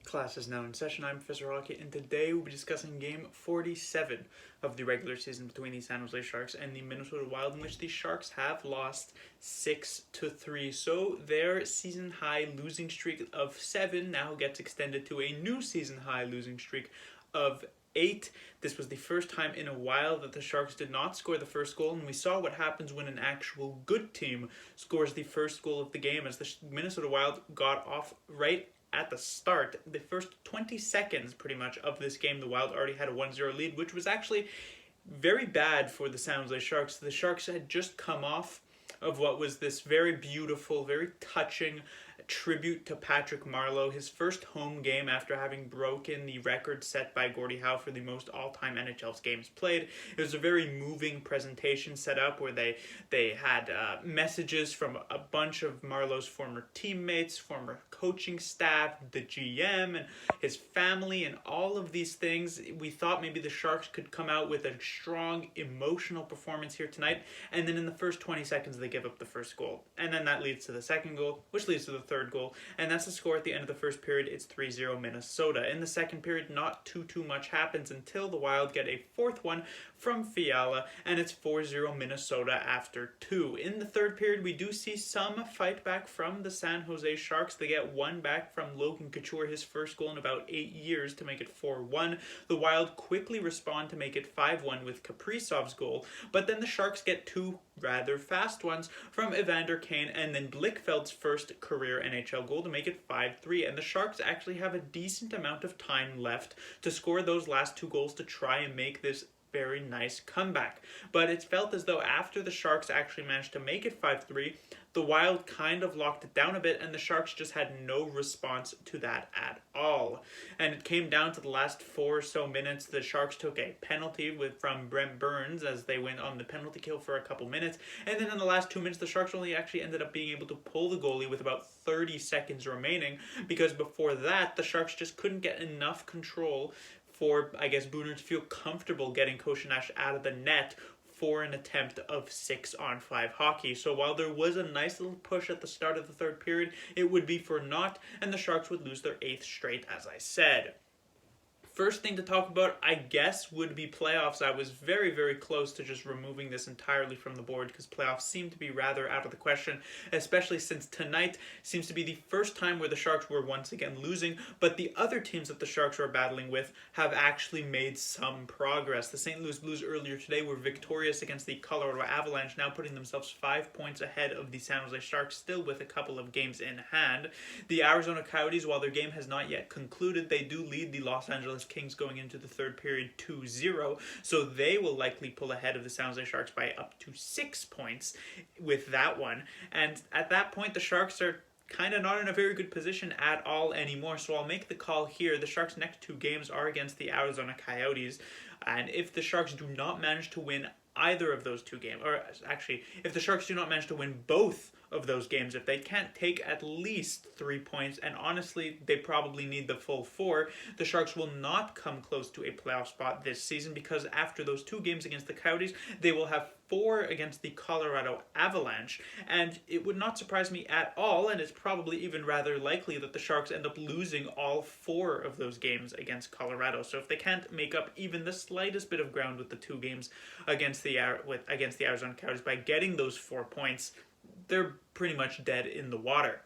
Class is now in session. I'm Professor Hockey, and today we'll be discussing Game 47 of the regular season between the San Jose Sharks and the Minnesota Wild, in which the Sharks have lost 6-3. So their season-high losing streak of 7 now gets extended to a new season-high losing streak of 8. This was the first time in a while that the Sharks did not score the first goal, and we saw what happens when an actual good team scores the first goal of the game, as the Minnesota Wild got off right at the start. The first 20 seconds, pretty much, of this game, the Wild already had a 1-0 lead, which was actually very bad for the San Jose Sharks. The Sharks had just come off of what was this very beautiful, very touching tribute to Patrick Marleau, his first home game after having broken the record set by Gordie Howe for the most all-time NHL games played. It was a very moving presentation set up where they had messages from a bunch of Marleau's former teammates, former coaching staff, the GM, and his family, and all of these things. We thought maybe the Sharks could come out with a strong, emotional performance here tonight, and then in the first 20 seconds they give up the first goal. And then that leads to the second goal, which leads to the third goal, and that's the score at the end of the first period. It's 3-0 Minnesota. In the second period, not too much happens until the Wild get a fourth one from Fiala, and it's 4-0 Minnesota after 2. In the third period, we do see some fight back from the San Jose Sharks. They get one back from Logan Couture, his first goal in about 8 years, to make it 4-1. The Wild quickly respond to make it 5-1 with Kaprizov's goal, but then the Sharks get two rather fast ones from Evander Kane and then Blichfeld's first career NHL goal to make it 5-3, and the Sharks actually have a decent amount of time left to score those last two goals to try and make this very nice comeback. But it felt as though after the Sharks actually managed to make it 5-3, the Wild kind of locked it down a bit, and the Sharks just had no response to that at all. And it came down to the last 4 or so minutes. The Sharks took a penalty from Brent Burns as they went on the penalty kill for a couple minutes, and then in the last 2 minutes the Sharks only actually ended up being able to pull the goalie with about 30 seconds remaining, because before that the Sharks just couldn't get enough control for, I guess, Booner to feel comfortable getting Koshinash out of the net for an attempt of 6-on-5 hockey. So while there was a nice little push at the start of the third period, it would be for naught, and the Sharks would lose their 8th straight, as I said. First thing to talk about, I guess, would be playoffs. I was very close to just removing this entirely from the board because playoffs seem to be rather out of the question, especially since tonight seems to be the first time where the Sharks were once again losing, but the other teams that the Sharks are battling with have actually made some progress. The St. Louis Blues earlier today were victorious against the Colorado Avalanche, now putting themselves 5 points ahead of the San Jose Sharks, still with a couple of games in hand. The Arizona Coyotes, while their game has not yet concluded, they do lead the Los Angeles Kings going into the third period 2-0, so they will likely pull ahead of the San Jose Sharks by up to 6 points with that one. And at that point, the Sharks are kind of not in a very good position at all anymore, so I'll make the call here. The Sharks' next 2 games are against the Arizona Coyotes, and if the Sharks do not manage to win either of those 2 games, or actually, if the Sharks do not manage to win both of those games, if they can't take at least 3 points, and honestly, they probably need the full 4, the Sharks will not come close to a playoff spot this season, because after those 2 games against the Coyotes, they will have 4 against the Colorado Avalanche, and it would not surprise me at all, and it's probably even rather likely that the Sharks end up losing all 4 of those games against Colorado. So if they can't make up even the slightest bit of ground with the 2 games against the Arizona Coyotes by getting those 4 points, they're pretty much dead in the water.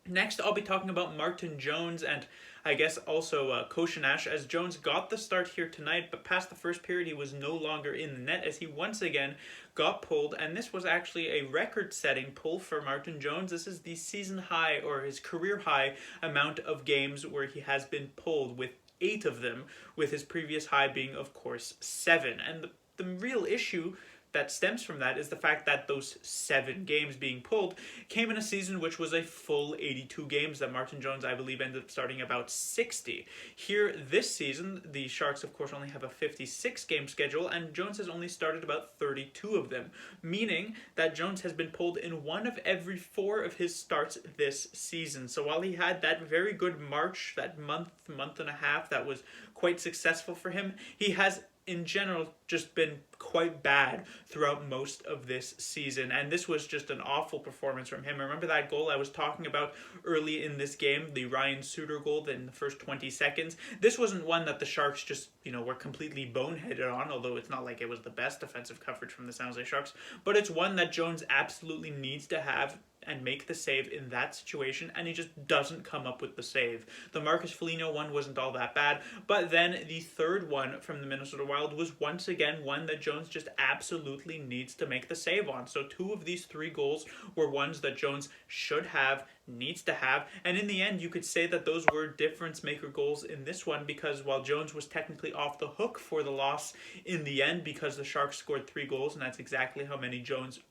Next, I'll be talking about Martin Jones and I guess also Koshinash, as Jones got the start here tonight, but past the first period he was no longer in the net as he once again got pulled, and this was actually a record-setting pull for Martin Jones. This is the season high, or his career high, amount of games where he has been pulled, with 8 of them, with his previous high being, of course, 7. And the real issue that stems from that is the fact that those 7 games being pulled came in a season which was a full 82 games that Martin Jones, I believe, ended up starting about 60. Here this season, the Sharks, of course, only have a 56-game schedule, and Jones has only started about 32 of them, meaning that Jones has been pulled in 1 of every 4 of his starts this season. So while he had that very good March, that month and a half that was quite successful for him, he has in general just been quite bad throughout most of this season, and this was just an awful performance from him. Remember that goal I was talking about early in this game, the Ryan Suter goal in the first 20 seconds? This wasn't one that the Sharks just, were completely boneheaded on, although it's not like it was the best defensive coverage from the San Jose Sharks, but it's one that Jones absolutely needs to have and make the save in that situation, and he just doesn't come up with the save. The Marcus Foligno one wasn't all that bad, but then the third one from the Minnesota Wild was once again one that Jones just absolutely needs to make the save on. So 2 of these 3 goals were ones that Jones should have, needs to have, and in the end you could say that those were difference maker goals in this one, because while Jones was technically off the hook for the loss in the end because the Sharks scored 3 goals, and that's exactly how many Jones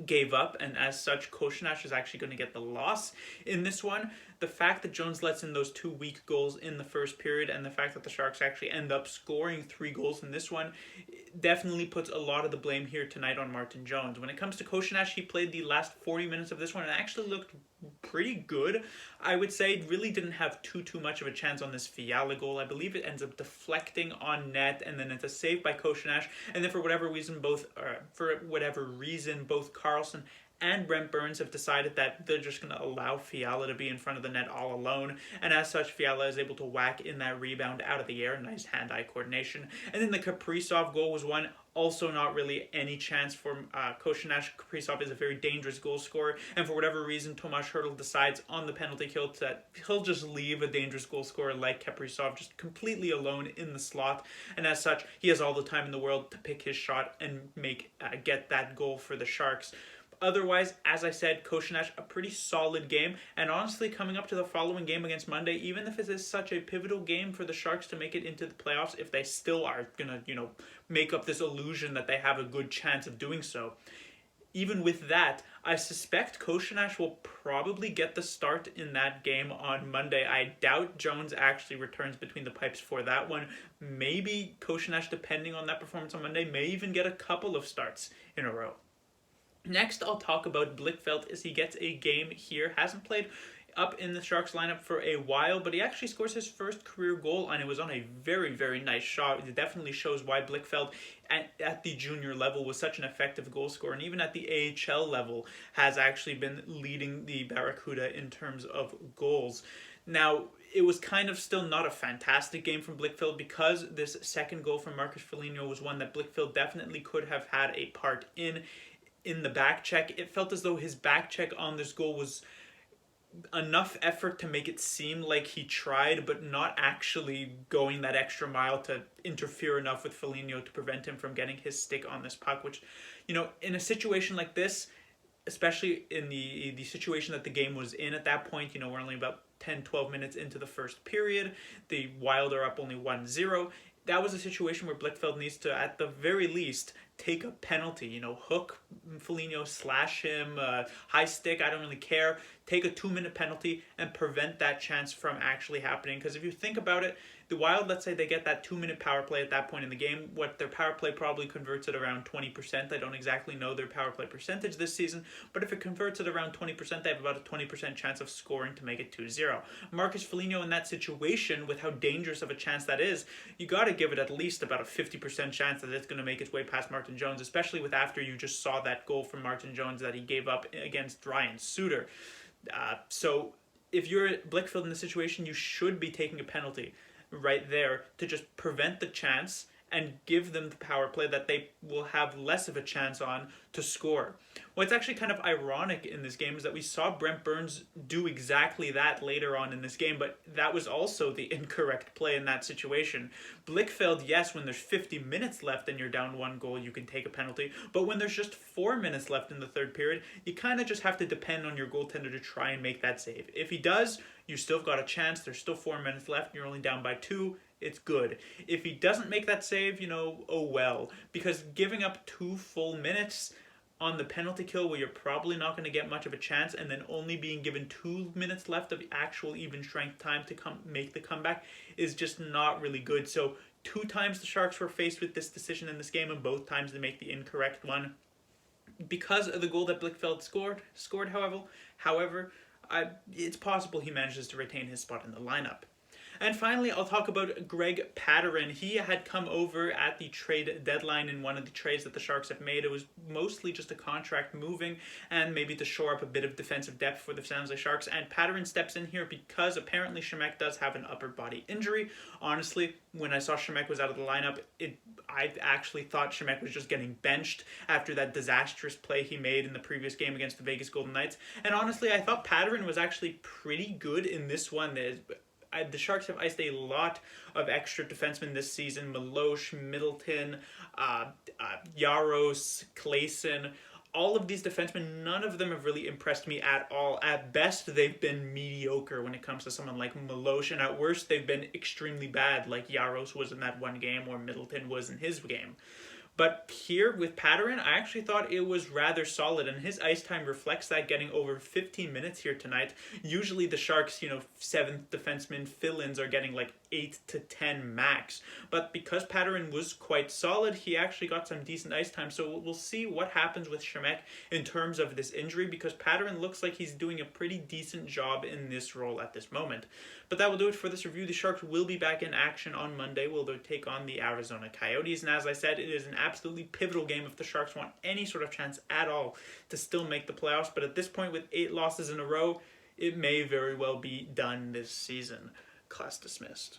gave up, and as such Koshinash is actually going to get the loss in this one. The fact that Jones lets in those 2 weak goals in the first period, and the fact that the Sharks actually end up scoring 3 goals in this one, definitely puts a lot of the blame here tonight on Martin Jones. When it comes to Koshinash, he played the last 40 minutes of this one and actually looked pretty good. I would say really didn't have too much of a chance on this Fiala goal. I believe it ends up deflecting on net, and then it's a save by Koshinash, and then for whatever reason both Carlson and Brent Burns have decided that they're just going to allow Fiala to be in front of the net all alone, and as such Fiala is able to whack in that rebound out of the air. Nice hand-eye coordination. And then the Kaprizov goal was one, also not really any chance for Koshinash. Kaprizov is a very dangerous goal scorer, and for whatever reason Tomas Hertl decides on the penalty kill that he'll just leave a dangerous goal scorer like Kaprizov just completely alone in the slot, and as such he has all the time in the world to pick his shot and get that goal for the Sharks. Otherwise, as I said, Koshinash, a pretty solid game, and honestly, coming up to the following game against Monday, even if it is such a pivotal game for the Sharks to make it into the playoffs, if they still are gonna, make up this illusion that they have a good chance of doing so, even with that, I suspect Koshinash will probably get the start in that game on Monday. I doubt Jones actually returns between the pipes for that one. Maybe Koshinash, depending on that performance on Monday, may even get a couple of starts in a row. Next, I'll talk about Burchfield as he gets a game here. Hasn't played up in the Sharks lineup for a while, but he actually scores his first career goal, and it was on a very, very nice shot. It definitely shows why Burchfield at the junior level was such an effective goal scorer, and even at the AHL level has actually been leading the Barracuda in terms of goals. Now, it was kind of still not a fantastic game from Burchfield, because this second goal from Marcus Foligno was one that Burchfield definitely could have had a part in the back check. It felt as though his back check on this goal was enough effort to make it seem like he tried, but not actually going that extra mile to interfere enough with Foligno to prevent him from getting his stick on this puck, which, in a situation like this, especially in the situation that the game was in at that point, we're only about 10-12 minutes into the first period, the Wild are up only 1-0. That was a situation where Burchfield needs to, at the very least, take a penalty, hook Foligno, slash him, high stick, I don't really care. Take a 2-minute penalty and prevent that chance from actually happening. Because if you think about it, the Wild, let's say they get that 2-minute power play at that point in the game, what their power play probably converts at around 20%. I don't exactly know their power play percentage this season, but if it converts at around 20%, they have about a 20% chance of scoring to make it 2-0. Marcus Foligno in that situation, with how dangerous of a chance that is, you got to give it at least about a 50% chance that it's going to make its way past Martin Jones, especially with after you just saw that goal from Martin Jones that he gave up against Ryan Suter. So if you're Burchfield in this situation, you should be taking a penalty right there to just prevent the chance and give them the power play that they will have less of a chance on to score. What's actually kind of ironic in this game is that we saw Brent Burns do exactly that later on in this game, but that was also the incorrect play in that situation. Burchfield, yes, when there's 50 minutes left and you're down 1 goal, you can take a penalty, but when there's just 4 minutes left in the third period, you kind of just have to depend on your goaltender to try and make that save. If he does, you still got a chance. There's still 4 minutes left and you're only down by 2. It's good. If he doesn't make that save, oh well. Because giving up 2 full minutes on the penalty kill where you're probably not going to get much of a chance, and then only being given 2 minutes left of actual even strength time to make the comeback is just not really good. So 2 times the Sharks were faced with this decision in this game, and both times they make the incorrect one. Because of the goal that Burchfield scored, however, it's possible he manages to retain his spot in the lineup. And finally, I'll talk about Greg Patterin. He had come over at the trade deadline in one of the trades that the Sharks have made. It was mostly just a contract moving and maybe to shore up a bit of defensive depth for the San Jose Sharks. And Patterin steps in here because apparently Shemek does have an upper body injury. Honestly, when I saw Shemek was out of the lineup, I actually thought Shemek was just getting benched after that disastrous play he made in the previous game against the Vegas Golden Knights. And honestly, I thought Patterin was actually pretty good in this one. The Sharks have iced a lot of extra defensemen this season. Milosh, Middleton, Yaros, Clayson. All of these defensemen, none of them have really impressed me at all. At best, they've been mediocre when it comes to someone like Milosh, and at worst, they've been extremely bad, like Yaros was in that one game or Middleton was in his game. But here with Patterin, I actually thought it was rather solid, and his ice time reflects that, getting over 15 minutes here tonight. Usually the Sharks, seventh defenseman fill-ins are getting like 8 to 10 max. But because Patterin was quite solid, he actually got some decent ice time. So we'll see what happens with Shemek in terms of this injury, because Patterin looks like he's doing a pretty decent job in this role at this moment. But that will do it for this review. The Sharks will be back in action on Monday. Will they take on the Arizona Coyotes? And as I said, it is an absolutely pivotal game if the Sharks want any sort of chance at all to still make the playoffs. But at this point, with 8 losses in a row, it may very well be done this season. Class dismissed.